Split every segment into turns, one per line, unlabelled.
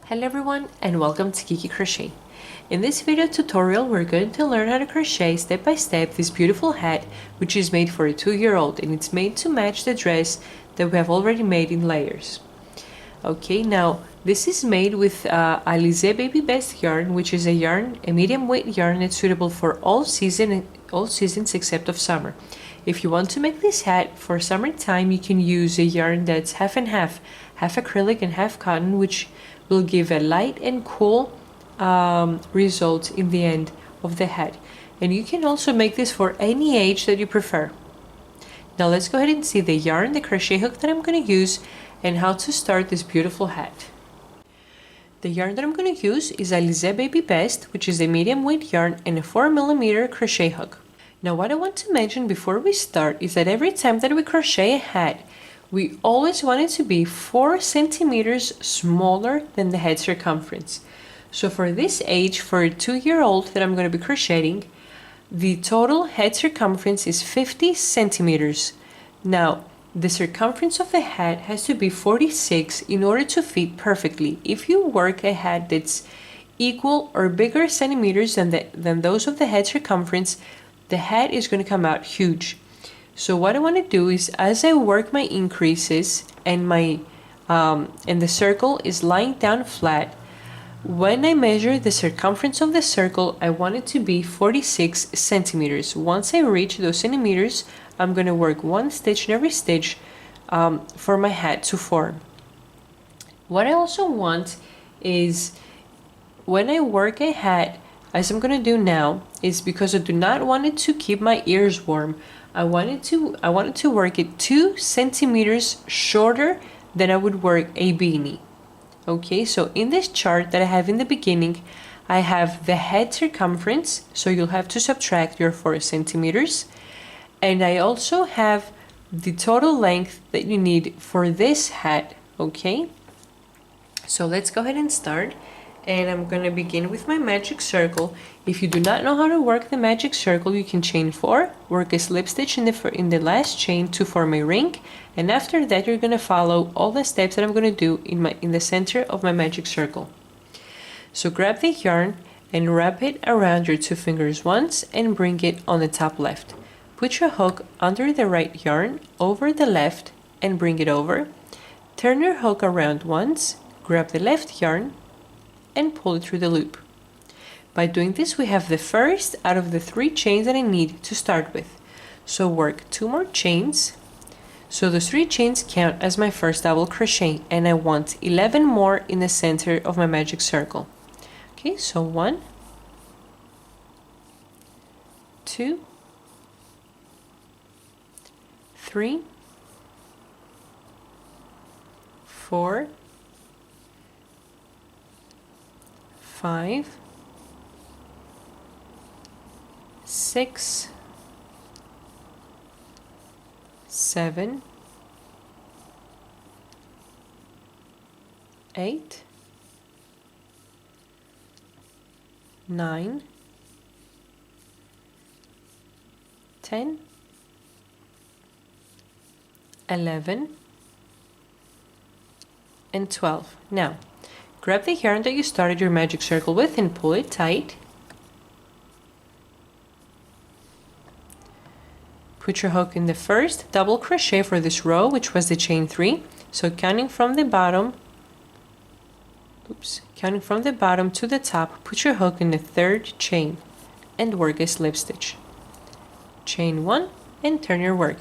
Hello everyone and welcome to Kiki Crochet. In this video tutorial we're going to learn how to crochet step by step this beautiful hat, which is made for a 2-year-old, and it's made to match the dress that we have already made in layers. Okay, now this is made with Alize Baby Best yarn, which is a medium weight yarn that's suitable for all seasons except of summer. If you want to make this hat for summertime, you can use a yarn that's half and half acrylic and half cotton, which will give a light and cool result in the end of the hat. And you can also make this for any age that you prefer. Now let's go ahead and see the yarn, the crochet hook that I'm going to use, and how to start this beautiful hat. The yarn that I'm going to use is Alize Baby Best, which is a medium weight yarn, and a 4mm crochet hook. Now what I want to mention before we start is that every time that we crochet a hat, we always want it to be 4 centimeters smaller than the head circumference. So for this age, for a 2-year-old that I'm going to be crocheting, the total head circumference is 50 centimeters. Now, the circumference of the hat has to be 46 in order to fit perfectly. If you work a hat that's equal or bigger centimeters than those of the head circumference, the hat is going to come out huge. So what I want to do is, as I work my increases and the circle is lying down flat, when I measure the circumference of the circle, I want it to be 46 centimeters. Once I reach those centimeters, I'm going to work 1 stitch in every stitch for my hat to form. What I also want is, when I work a hat, as I'm going to do now, is because I do not want it to keep my ears warm, I wanted to work it 2 centimeters shorter than I would work a beanie. Okay, so in this chart that I have in the beginning, I have the head circumference, so you'll have to subtract your 4 centimeters. And I also have the total length that you need for this hat, okay? So let's go ahead and start. And I'm going to begin with my magic circle. If you do not know how to work the magic circle, you can chain 4, work a slip stitch in the last chain to form a ring, and after that you're going to follow all the steps that I'm going to do in the center of my magic circle. So grab the yarn and wrap it around your 2 fingers once and bring it on the top left. Put your hook under the right yarn over the left and bring it over. Turn your hook around once, grab the left yarn and pull it through the loop. By doing this, we have the first out of the 3 chains that I need to start with. So work 2 more chains. So those 3 chains count as my first double crochet, and I want 11 more in the center of my magic circle. Okay, so 1, 2, 3, 4, 5, 6, 7, 8, 9, 10, 11, and 12. Now, grab the yarn that you started your magic circle with and pull it tight. Put your hook in the first double crochet for this row, which was the chain 3. So counting from the bottom to the top, put your hook in the 3rd chain and work a slip stitch. Chain 1 and turn your work.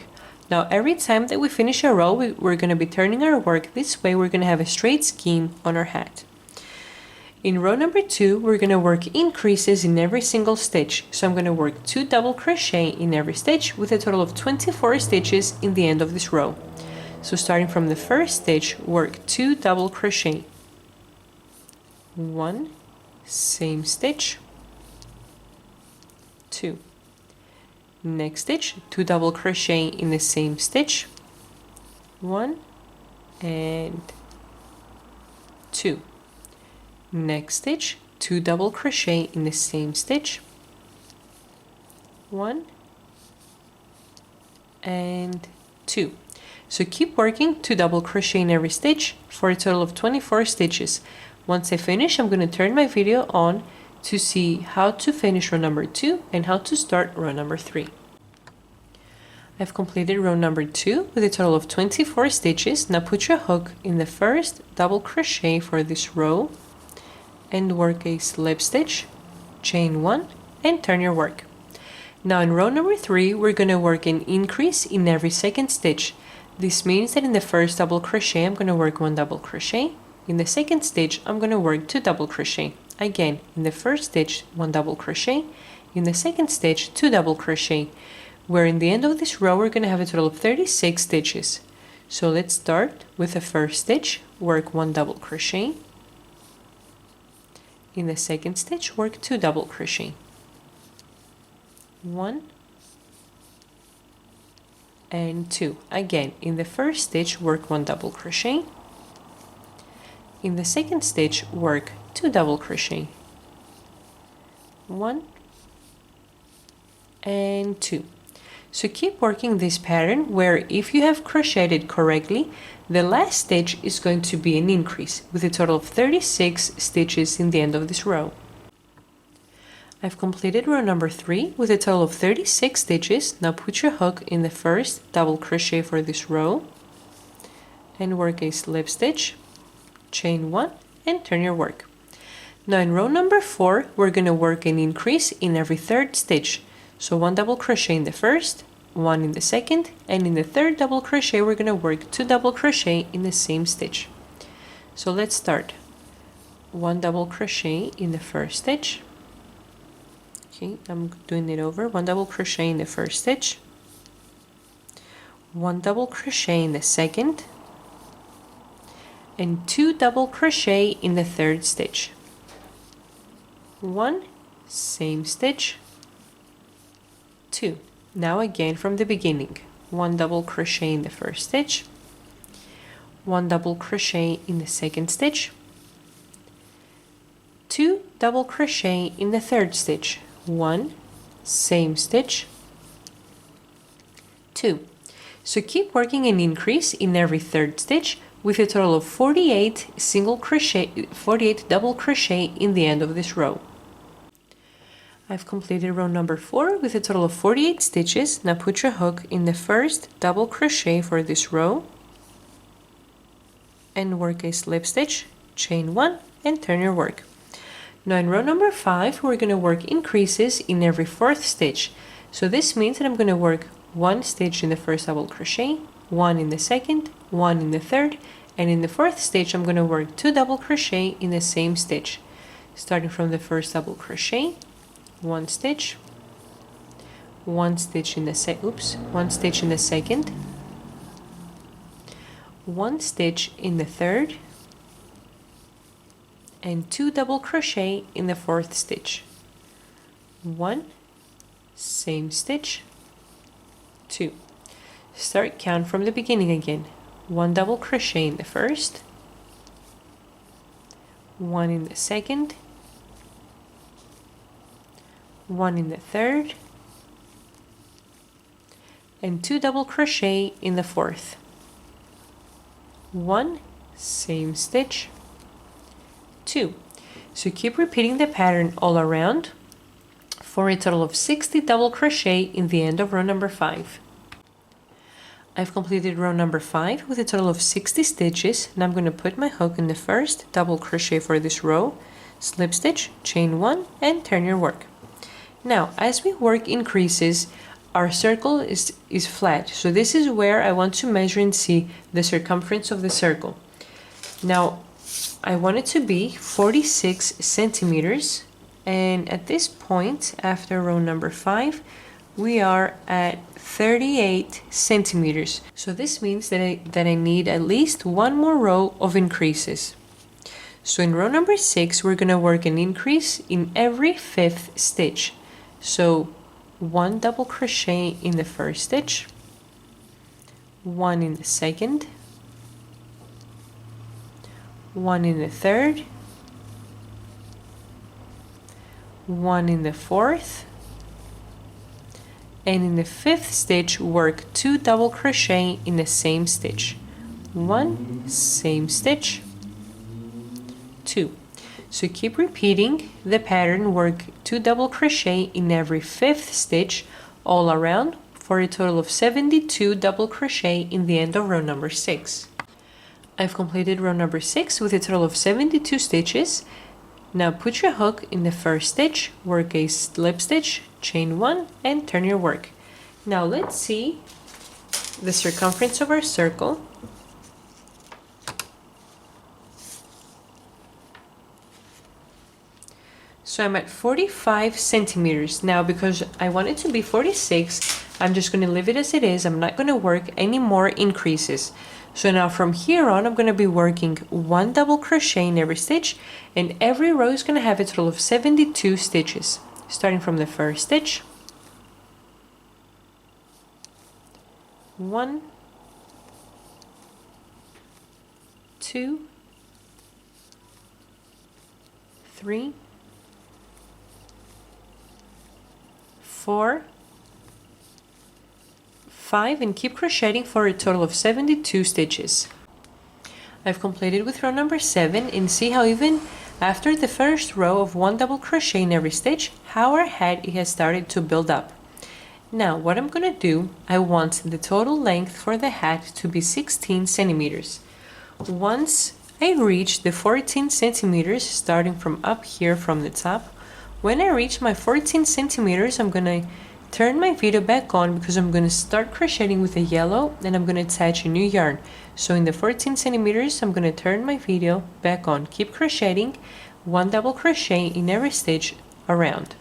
Now every time that we finish a row, we're going to be turning our work this way. We're going to have a straight scheme on our hat. In row number 2, we're going to work increases in every single stitch. So I'm going to work 2 double crochet in every stitch with a total of 24 stitches in the end of this row. So starting from the first stitch, work 2 double crochet. 1, same stitch, 2. Next stitch, 2 double crochet in the same stitch, 1 and 2. Next stitch, 2 double crochet in the same stitch, 1 and 2. So keep working 2 double crochet in every stitch for a total of 24 stitches. Once I finish, I'm going to turn my video on to see how to finish row number 2 and how to start row number 3. I've completed row number 2 with a total of 24 stitches. Now put your hook in the first double crochet for this row and work a slip stitch, chain 1, and turn your work. Now in row number 3, we're going to work an increase in every second stitch. This means that in the first double crochet, I'm going to work 1 double crochet. In the second stitch, I'm going to work 2 double crochet. Again, in the first stitch, 1 double crochet. In the second stitch, 2 double crochet. Where in the end of this row, we're going to have a total of 36 stitches. So let's start with the first stitch, work 1 double crochet. In the second stitch, work 2 double crochet. 1 and 2. Again, in the first stitch, work 1 double crochet. In the second stitch, work 2 double crochet. 1 and 2. So keep working this pattern where if you have crocheted correctly, the last stitch is going to be an increase with a total of 36 stitches in the end of this row. I've completed row number 3 with a total of 36 stitches. Now put your hook in the first double crochet for this row and work a slip stitch, chain 1, and turn your work. Now in row number 4, we're going to work an increase in every third stitch. So 1 double crochet in the first, 1 in the second, and in the third double crochet we're going to work 2 double crochet in the same stitch. So let's start. 1 double crochet in the first stitch. Okay, I'm doing it over. 1 double crochet in the first stitch. 1 double crochet in the second, and 2 double crochet in the third stitch. 1, same stitch, 2. Now again from the beginning, 1 double crochet in the first stitch, 1 double crochet in the second stitch, 2 double crochet in the third stitch, 1, same stitch, 2. So keep working an increase in every third stitch with a total of 48 double crochet in the end of this row. I've completed row number 4 with a total of 48 stitches. Now put your hook in the first double crochet for this row and work a slip stitch, chain 1, and turn your work. Now in row number 5, we're going to work increases in every fourth stitch. So this means that I'm going to work 1 stitch in the first double crochet, 1 in the second, 1 in the third, and in the fourth stitch I'm going to work 2 double crochet in the same stitch. Starting from the first double crochet, 1 stitch, 1 stitch in the one stitch in the second, 1 stitch in the third, and 2 double crochet in the fourth stitch. 1, same stitch, 2. Start count from the beginning again. 1 double crochet in the first, 1 in the second, 1 in the third, and 2 double crochet in the fourth. 1, same stitch, 2. So keep repeating the pattern all around for a total of 60 double crochet in the end of row number 5. I've completed row number 5 with a total of 60 stitches. Now I'm going to put my hook in the first double crochet for this row, slip stitch, chain 1, and turn your work. Now as we work increases, our circle is flat, so this is where I want to measure and see the circumference of the circle. Now I want it to be 46 centimeters, and at this point after row number 5 we are at 38 centimeters. So this means that I need at least one more row of increases. So in row number 6 we're going to work an increase in every 5th stitch. So 1 double crochet in the first stitch, 1 in the second, 1 in the third, 1 in the fourth, and in the 5th stitch work 2 double crochet in the same stitch. 1, same stitch, 72. So keep repeating the pattern, work 2 double crochet in every 5th stitch all around for a total of 72 double crochet in the end of row number 6. I've completed row number 6 with a total of 72 stitches. Now put your hook in the first stitch, work a slip stitch, chain 1 and turn your work. Now let's see the circumference of our circle. So I'm at 45 centimeters. Now because I want it to be 46, I'm just going to leave it as it is. I'm not going to work any more increases. So now from here on, I'm going to be working 1 double crochet in every stitch, and every row is going to have a total of 72 stitches. Starting from the first stitch. 1, 2, 3, 4, 5, and keep crocheting for a total of 72 stitches. I've completed with row number 7, and see how even after the first row of 1 double crochet in every stitch, how our hat has started to build up. Now what I'm going to do, I want the total length for the hat to be 16 centimeters. Once I reach the 14 centimeters, starting from up here from the top, when I reach my 14 centimeters, I'm going to turn my video back on because I'm going to start crocheting with a yellow and I'm going to attach a new yarn. So in the 14 centimeters, I'm going to turn my video back on. Keep crocheting 1 double crochet in every stitch around.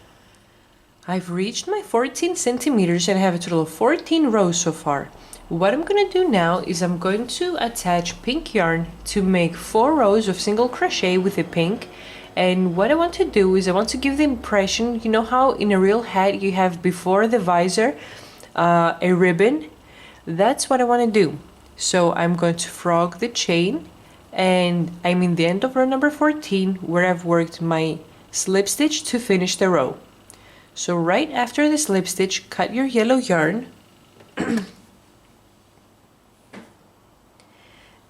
I've reached my 14 centimeters and I have a total of 14 rows so far. What I'm going to do now is I'm going to attach pink yarn to make 4 rows of single crochet with the pink. And what I want to do is I want to give the impression, you know how in a real hat you have before the visor a ribbon? That's what I want to do. So I'm going to frog the chain, and I'm in the end of row number 14 where I've worked my slip stitch to finish the row. So right after the slip stitch, cut your yellow yarn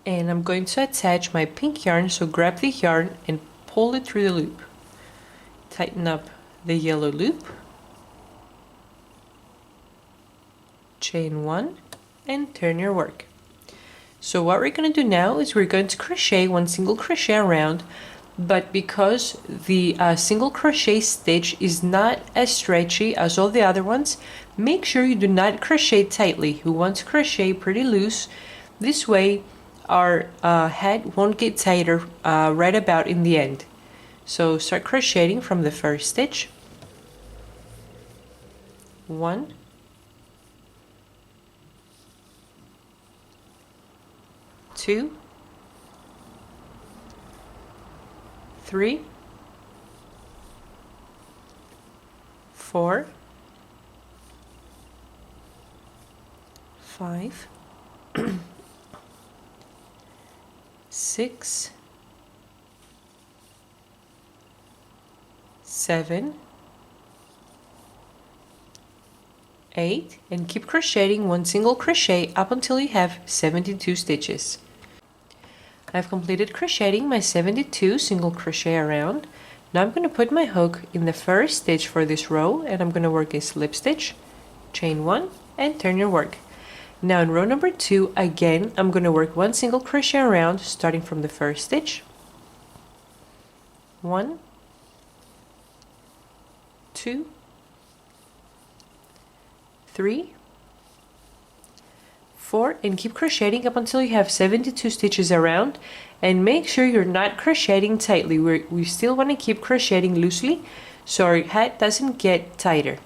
and I'm going to attach my pink yarn, so grab the yarn and pull it through the loop. Tighten up the yellow loop, chain 1 and turn your work. So what we're going to do now is we're going to crochet 1 single crochet around, but because the single crochet stitch is not as stretchy as all the other ones, make sure you do not crochet tightly. You want to crochet pretty loose. This way our hat won't get tighter right about in the end. So start crocheting from the first stitch. 1, 2, 3, 4, 5, 6, 7, 8, and keep crocheting 1 single crochet up until you have 72 stitches. I've completed crocheting my 72 single crochet around. Now I'm going to put my hook in the first stitch for this row, and I'm going to work a slip stitch, chain 1 and turn your work. Now in row number 2, again I'm going to work 1 single crochet around, starting from the first stitch. 1, 2, 3, 4, and keep crocheting up until you have 72 stitches around, and make sure you're not crocheting tightly. We still want to keep crocheting loosely so our hat doesn't get tighter.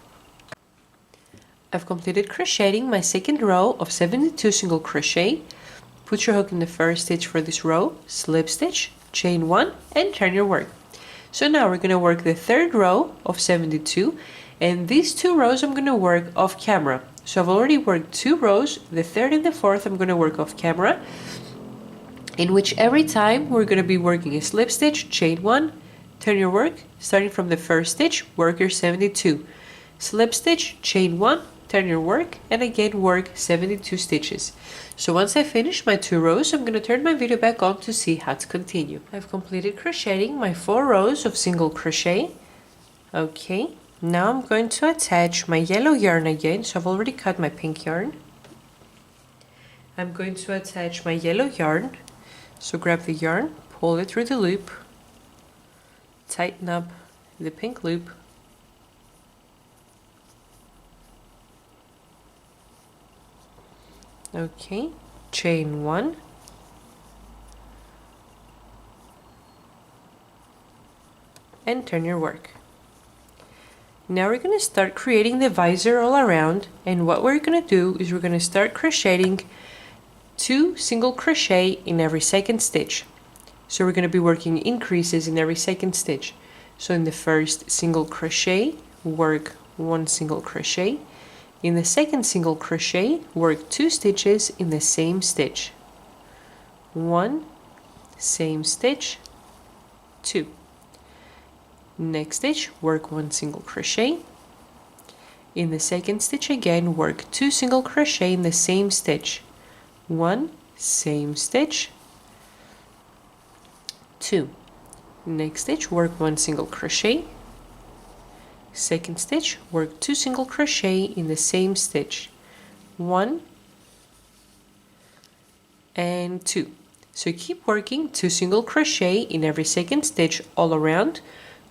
I've completed crocheting my second row of 72 single crochet. Put your hook in the first stitch for this row, slip stitch, chain 1 and turn your work. So now we're going to work the third row of 72, and these 2 rows I'm going to work off camera. So I've already worked 2 rows, the third and the fourth I'm going to work off camera, in which every time we're going to be working a slip stitch, chain 1, turn your work, starting from the first stitch, work your 72. Slip stitch, chain 1, turn your work, and again work 72 stitches. So once I finish my 2 rows, I'm going to turn my video back on to see how to continue. I've completed crocheting my 4 rows of single crochet. Okay, now I'm going to attach my yellow yarn again, so I've already cut my pink yarn. I'm going to attach my yellow yarn, so grab the yarn, pull it through the loop, tighten up the pink loop, okay, chain 1, and turn your work. Now we're going to start creating the visor all around, and what we're going to do is we're going to start crocheting 2 single crochet in every second stitch. So we're going to be working increases in every second stitch. So in the first single crochet, work 1 single crochet. In the second single crochet, work 2 stitches in the same stitch. 1, same stitch, 2. Next stitch, work 1 single crochet. In the second stitch again, work 2 single crochet in the same stitch. 1, same stitch, 2. Next stitch, work 1 single crochet. Second stitch, work 2 single crochet in the same stitch. 1 and 2. So keep working 2 single crochet in every second stitch all around.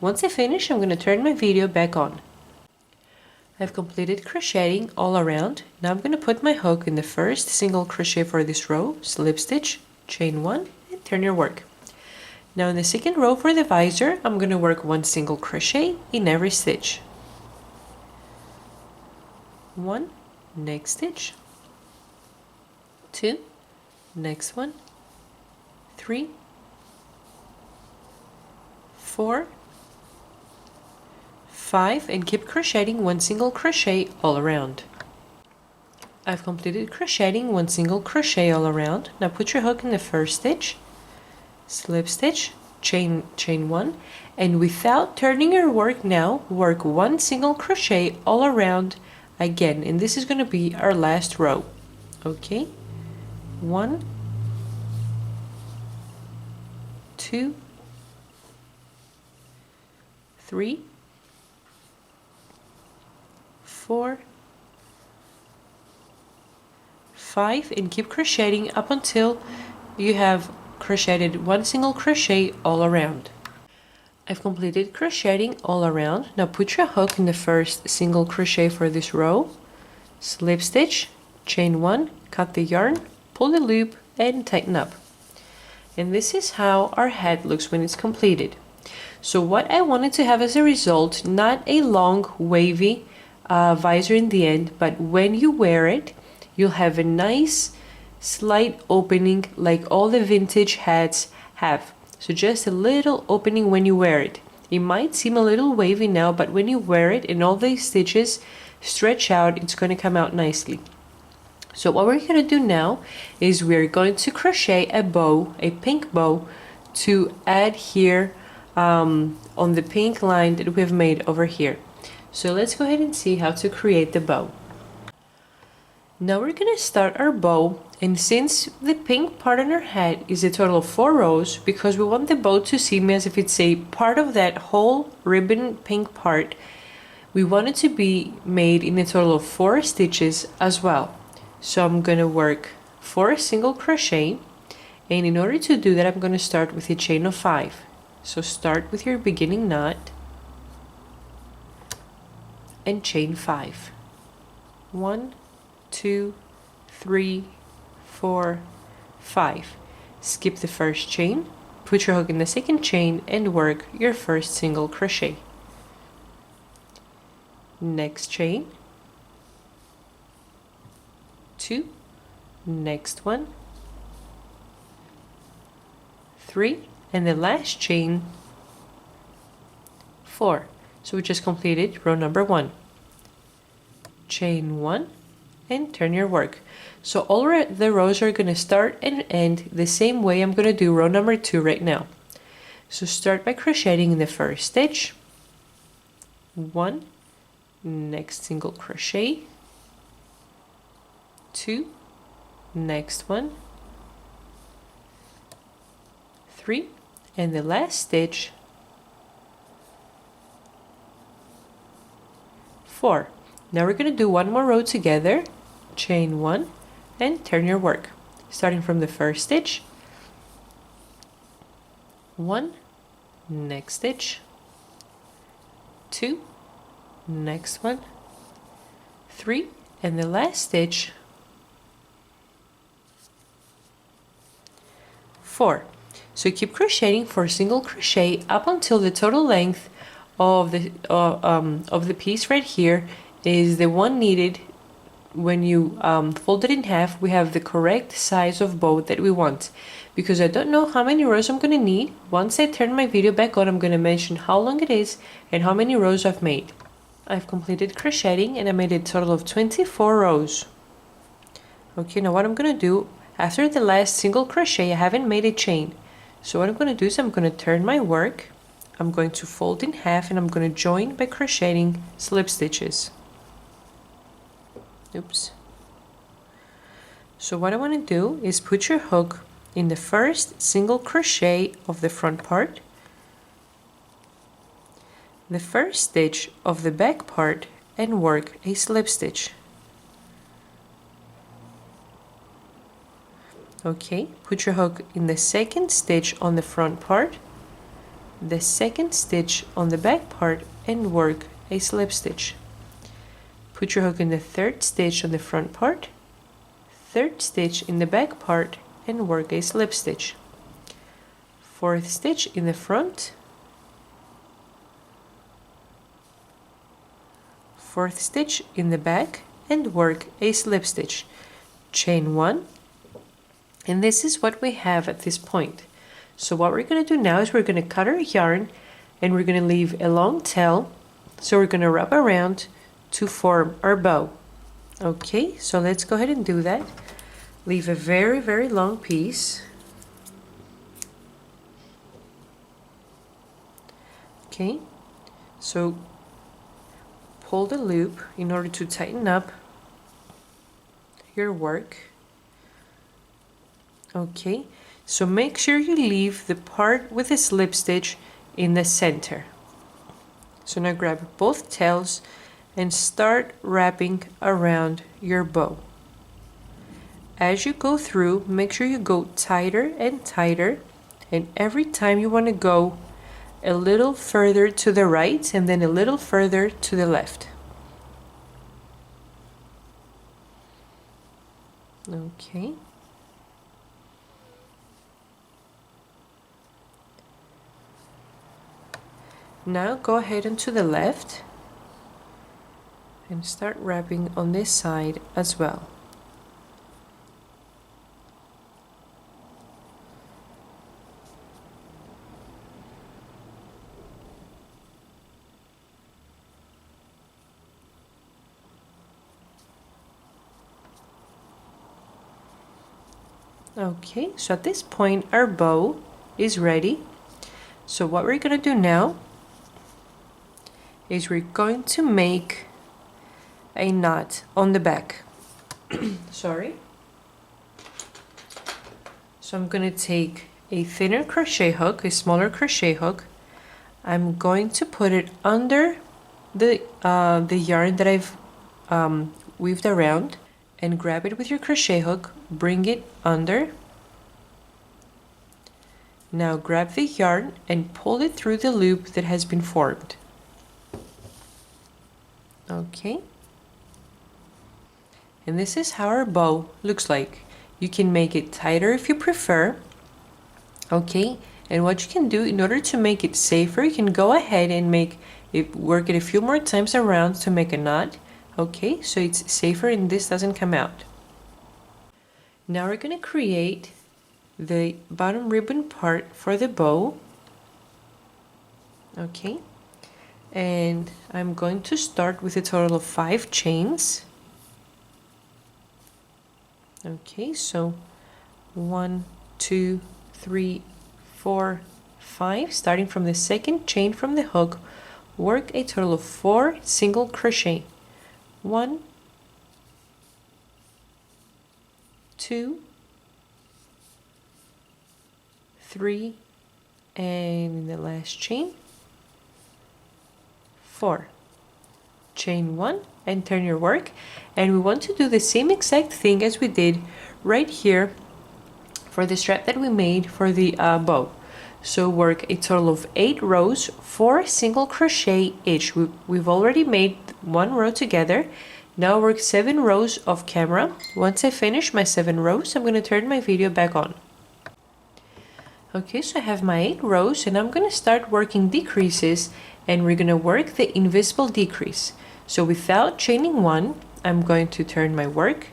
Once I finish, I'm going to turn my video back on. I've completed crocheting all around. Now I'm going to put my hook in the first single crochet for this row, slip stitch, chain 1, and turn your work. Now in the second row for the visor, I'm going to work 1 single crochet in every stitch. 1, next stitch, 2, next one, 3, 4, 5, and keep crocheting 1 single crochet all around. I've completed crocheting 1 single crochet all around. Now put your hook in the first stitch, slip stitch, chain 1, and without turning your work now, work 1 single crochet all around again, and this is going to be our last row. Okay, 1, 2, 3, 4, 5, and keep crocheting up until you have crocheted 1 single crochet all around. I've completed crocheting all around. Now put your hook in the first single crochet for this row, slip stitch, chain 1, cut the yarn, pull the loop, and tighten up. And this is how our hat looks when it's completed. So what I wanted to have as a result, not a long wavy visor in the end, but when you wear it, you'll have a nice slight opening like all the vintage hats have. So just a little opening when you wear it. It might seem a little wavy now, but when you wear it and all these stitches stretch out, it's going to come out nicely. So what we're going to do now is we're going to crochet a bow, a pink bow, to add here on the pink line that we've made over here. So let's go ahead and see how to create the bow. Now we're going to start our bow, and since the pink part on our hat is a total of 4 rows, because we want the bow to seem as if it's a part of that whole ribbon pink part, we want it to be made in a total of 4 stitches as well. So I'm going to work 4 single crochet, and in order to do that I'm going to start with a chain of 5. So start with your beginning knot and chain 5. 1, 2, 3, 4, 5. Skip the first chain, put your hook in the second chain, and work your first single crochet. Next chain, 2, next one, 3, and the last chain, 4. So we just completed row number 1. Chain 1 and turn your work. So all the rows are going to start and end the same way. I'm going to do row number 2 right now. So start by crocheting in the first stitch, 1, next single crochet, 2, next one, 3, and the last stitch, 4. Now we're going to do one more row together, chain 1, and turn your work. Starting from the first stitch, 1, next stitch, 2, next one, 3, and the last stitch, 4. So keep crocheting for single crochet up until the total length of the piece right here is the one needed. When you fold it in half, we have the correct size of bow that we want. Because I don't know how many rows I'm going to need, once I turn my video back on, I'm going to mention how long it is and how many rows I've made. I've completed crocheting and I made a total of 24 rows. Okay, now what I'm going to do, after the last single crochet, I haven't made a chain. So what I'm going to do is I'm going to turn my work, I'm going to fold in half, and I'm going to join by crocheting slip stitches. Oops. So what I want to do is put your hook in the first single crochet of the front part, the first stitch of the back part, and work a slip stitch. Okay, put your hook in the second stitch on the front part, the second stitch on the back part, and work a slip stitch. Put your hook in the third stitch on the front part, third stitch in the back part, and work a slip stitch. Fourth stitch in the front, fourth stitch in the back, and work a slip stitch. Chain 1, and this is what we have at this point. So what we're going to do now is we're going to cut our yarn and we're going to leave a long tail, so we're going to wrap around to form our bow. Okay, so let's go ahead and do that. Leave a very long piece. Okay, so pull the loop in order to tighten up your work. Okay, so make sure you leave the part with the slip stitch in the center. So now grab both tails and start wrapping around your bow. As you go through, make sure you go tighter and tighter, and every time you want to go a little further to the right and then a little further to the left. Okay. Now go ahead and to the left and start wrapping on this side as well. Okay, so at this point our bow is ready. So what we're going to do now is we're going to make a knot on the back. Sorry. So I'm going to take a thinner crochet hook, a smaller crochet hook. I'm going to put it under the yarn that I've weaved around, and grab it with your crochet hook, bring it under. Now grab the yarn and pull it through the loop that has been formed. Okay. And this is how our bow looks like. You can make it tighter if you prefer. Okay, and what you can do in order to make it safer, you can go ahead and work it a few more times around to make a knot. Okay, so it's safer and this doesn't come out. Now we're going to create the bottom ribbon part for the bow. Okay, and I'm going to start with a total of 5 chains. Okay, so 1, 2, 3, 4, 5. Starting from the second chain from the hook, work a total of 4 single crochet. 1, 2, 3, and in the last chain 4. Chain 1 and turn your work, and we want to do the same exact thing as we did right here for the strap that we made for the bow. So work a total of 8 rows, 4 single crochet each. We've already made 1 row together. Now work 7 rows off camera. Once I finish my 7 rows, I'm going to turn my video back on. Okay, so I have my 8 rows, and I'm going to start working decreases, and we're going to work the invisible decrease. So without chaining 1, I'm going to turn my work.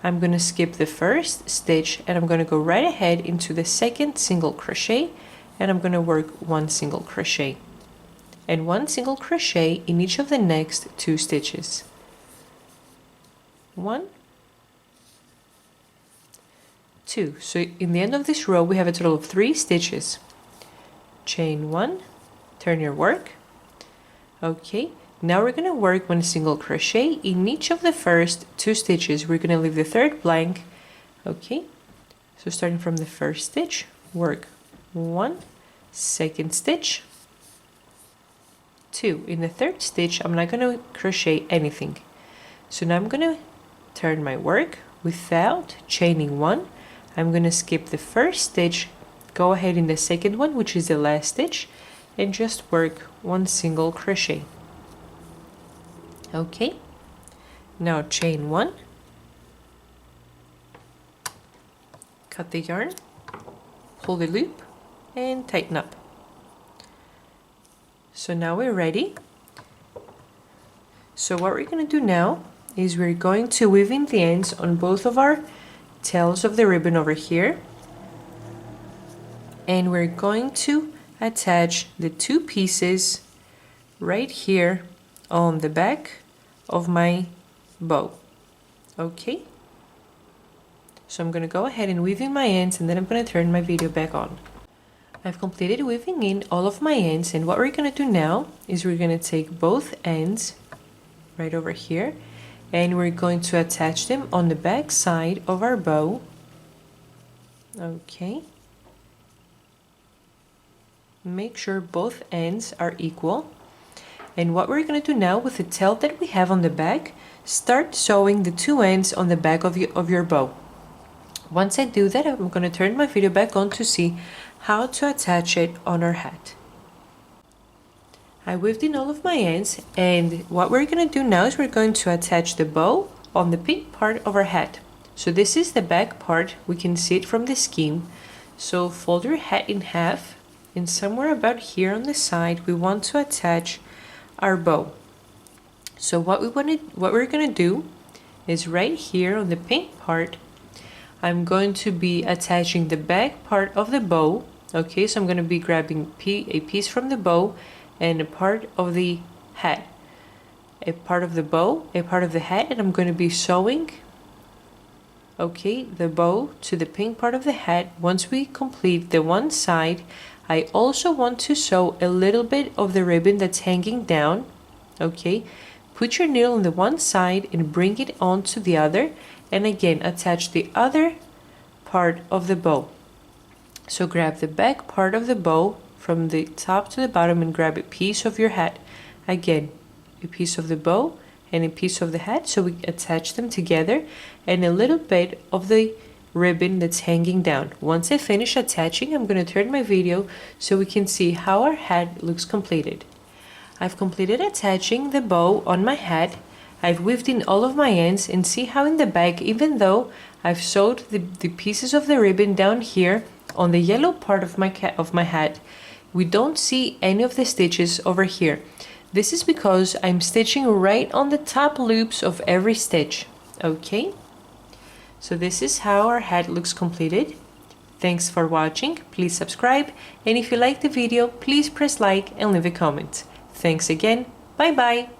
I'm going to skip the first stitch, and I'm going to go right ahead into the second single crochet, and I'm going to work 1 single crochet and 1 single crochet in each of the next 2 stitches. 1, 2. So in the end of this row we have a total of 3 stitches. Chain 1, turn your work. Okay, now we're going to work 1 single crochet in each of the first 2 stitches. We're going to leave the third blank. Okay, so starting from the first stitch, work 1, second stitch, 2. In the third stitch I'm not going to crochet anything. So now I'm going to turn my work without chaining 1. I'm going to skip the first stitch, go ahead in the second one, which is the last stitch, and just work 1 single crochet. Okay, now chain 1, cut the yarn, pull the loop, and tighten up. So now we're ready. So what we're going to do now is we're going to weave in the ends on both of our tails of the ribbon over here, and we're going to attach the 2 pieces right here on the back of my bow. Okay, so I'm going to go ahead and weave in my ends, and then I'm going to turn my video back on. I've completed weaving in all of my ends, and what we're going to do now is we're going to take both ends right over here, and we're going to attach them on the back side of our bow. Okay, make sure both ends are equal. And what we're going to do now with the tail that we have on the back, start sewing the 2 ends on the back of your bow. Once I do that, I'm going to turn my video back on to see how to attach it on our hat. I weaved in all of my ends, and what we're going to do now is we're going to attach the bow on the pink part of our hat. So this is the back part, we can see it from the scheme. So fold your hat in half, and somewhere about here on the side we want to attach our bow. So what we're going to do is right here on the pink part, I'm going to be attaching the back part of the bow. Okay, so I'm going to be grabbing a piece from the bow and a part of the hat, a part of the bow, a part of the hat, and I'm going to be sewing, okay, the bow to the pink part of the hat. Once we complete the one side, I also want to sew a little bit of the ribbon that's hanging down. Okay, put your needle on the one side and bring it on to the other, and again attach the other part of the bow. So grab the back part of the bow from the top to the bottom and grab a piece of your hat. Again, a piece of the bow and a piece of the hat, so we attach them together, and a little bit of the ribbon that's hanging down. Once I finish attaching, I'm going to turn my video so we can see how our hat looks completed. I've completed attaching the bow on my hat. I've weaved in all of my ends, and see how in the back, even though I've sewed the pieces of the ribbon down here on the yellow part of my hat, we don't see any of the stitches over here. This is because I'm stitching right on the top loops of every stitch. Okay, so this is how our hat looks completed. Thanks for watching. Please subscribe, and if you like the video, please press like and leave a comment. Thanks again. Bye bye.